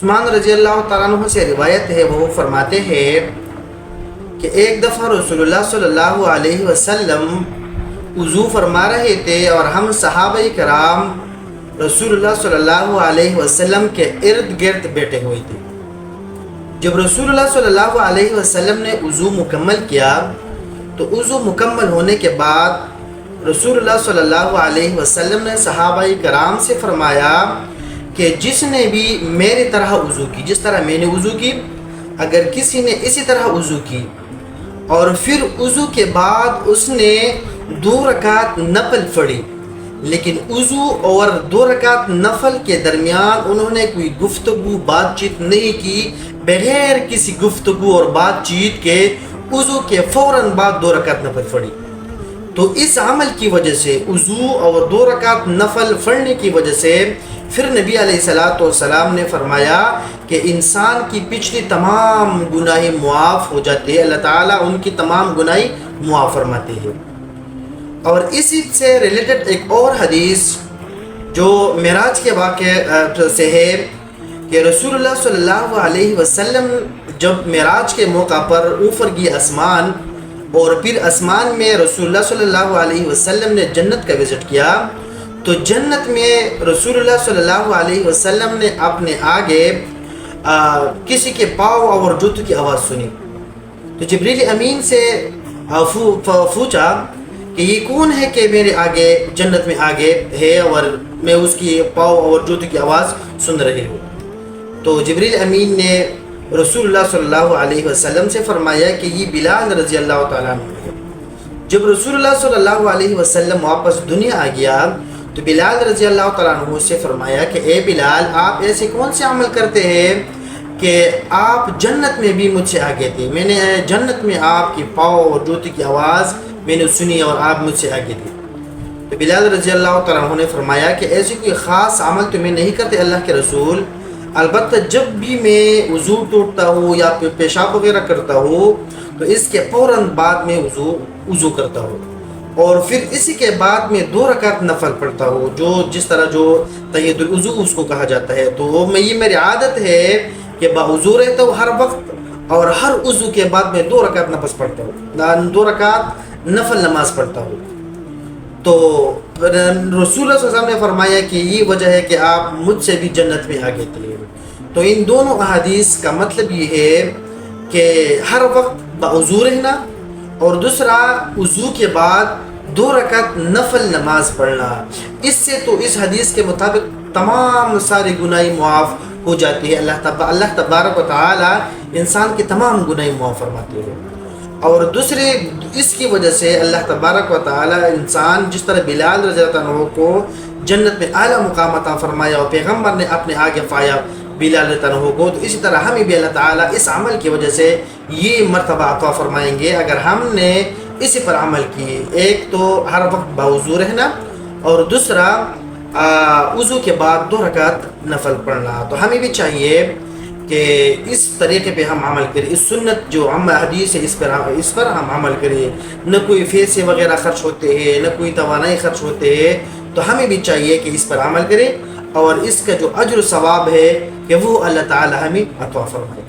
عثمان رضی اللہ تعالیٰ عنہ سے روایت ہے، وہ فرماتے ہیں کہ ایک دفعہ رسول اللہ صلی اللہ علیہ وسلم وضو فرما رہے تھے اور ہم صحابہ کرام رسول اللہ صلی اللہ علیہ وسلم کے ارد گرد بیٹھے ہوئے تھے۔ جب رسول اللہ صلی اللہ علیہ وسلم نے وضو مکمل کیا تو وضو مکمل ہونے کے بعد رسول اللہ صلی اللہ علیہ وسلم نے صحابہ کرام سے فرمایا کہ جس نے بھی میری طرح وضو کی، جس طرح میں نے وضو کی، اگر کسی نے اسی طرح وضو کی اور پھر وضو کے بعد اس نے 2 رکعت نفل پڑھی، لیکن وضو اور 2 رکعت نفل کے درمیان انہوں نے کوئی گفتگو بات چیت نہیں کی، بغیر کسی گفتگو اور بات چیت کے وضو کے فوراً بعد 2 رکعت نفل پڑھی، تو اس عمل کی وجہ سے وضو اور 2 رکعت نفل پڑھنے کی وجہ سے پھر نبی علیہ السلام نے فرمایا کہ انسان کی پچھلی تمام گناہیں معاف ہو جاتے ہیں، اللہ تعالیٰ ان کی تمام گناہیں معاف فرماتے ہیں۔ اور اسی سے ریلیٹڈ ایک اور حدیث جو معراج کے واقعے سے ہے کہ رسول اللہ صلی اللہ علیہ وسلم جب معراج کے موقع پر اوپر گئے آسمان، اور پھر آسمان میں رسول اللہ صلی اللہ علیہ وسلم نے جنت کا وزٹ کیا، تو جنت میں رسول اللہ صلی اللہ علیہ وسلم نے اپنے آگے کسی کے پاؤں اور جوتوں کی آواز سنی، تو جبریل امین سے پوچھا کہ یہ کون ہے کہ میرے آگے جنت میں آگے ہے اور میں اس کی پاؤں اور جوتوں کی آواز سن رہی ہوں؟ تو جبریل امین نے رسول اللہ صلی اللہ علیہ وسلم سے فرمایا کہ یہ بلال رضی اللہ تعالیٰ عنہ ہے۔ جب رسول اللہ صلی اللہ علیہ وسلم واپس دنیا آ گیا تو بلال رضی اللہ تعالیٰ عنہ سے فرمایا کہ اے بلال، آپ ایسے کون سے عمل کرتے ہیں کہ آپ جنت میں بھی مجھ سے آگے تھے؟ میں نے جنت میں آپ کی پاؤں اور جوتی کی آواز میں نے سنی اور آپ مجھ سے آگے تھے۔ تو بلال رضی اللہ تعالیٰ عنہ نے فرمایا کہ ایسی کوئی خاص عمل تو میں نہیں کرتے اللہ کے رسول، البتہ جب بھی میں وضو ٹوٹتا ہوں یا پیشاب وغیرہ کرتا ہوں تو اس کے فوراً بعد میں وضو کرتا ہوں، اور پھر اسی کے بعد میں 2 رکعت نفل پڑھتا ہوں، جو جس طرح جو تحیۃ الوضو اس کو کہا جاتا ہے۔ تو یہ میری عادت ہے کہ باوضو رہتا ہوں ہر وقت، اور ہر وضو کے بعد میں 2 رکعت نفل پڑھتا ہوں، 2 رکعت نفل نماز پڑھتا ہوں۔ تو رسول اللہ صلی اللہ علیہ وسلم نے فرمایا کہ یہ وجہ ہے کہ آپ مجھ سے بھی جنت میں آگے تھے۔ تو ان دونوں احادیث کا مطلب یہ ہے کہ ہر وقت باوضو رہنا، اور دوسرا وضو کے بعد 2 رکعت نفل نماز پڑھنا، اس سے تو اس حدیث کے مطابق تمام ساری گناہیں معاف ہو جاتی ہے۔ اللہ تبارک و تعالی انسان کی تمام گناہیں معاف فرماتے ہیں، اور دوسرے اس کی وجہ سے اللہ تبارک و تعالی انسان جس طرح بلال رضی اللہ عنہ کو جنت میں اعلیٰ مقام عطا فرمایا اور پیغمبر نے اپنے آگے پایا بلال رضی اللہ عنہ کو، تو اسی طرح ہمیں بھی اللہ تعالیٰ اس عمل کی وجہ سے یہ مرتبہ عطا فرمائیں گے اگر ہم نے اسی پر عمل کی۔ ایک تو ہر وقت باوضو رہنا، اور دوسرا وضو کے بعد 2 رکعت نفل پڑھنا۔ تو ہمیں بھی چاہیے کہ اس طریقے پہ ہم عمل کریں، اس سنت جو حدیث ہے اس پر ہم عمل کریں، نہ کوئی پیسے وغیرہ خرچ ہوتے ہیں، نہ کوئی توانائی خرچ ہوتے ہیں، تو ہمیں بھی چاہیے کہ اس پر عمل کریں، اور اس کا جو اجر و ثواب ہے کہ وہ اللہ تعالی ہمیں عطا فرمائے۔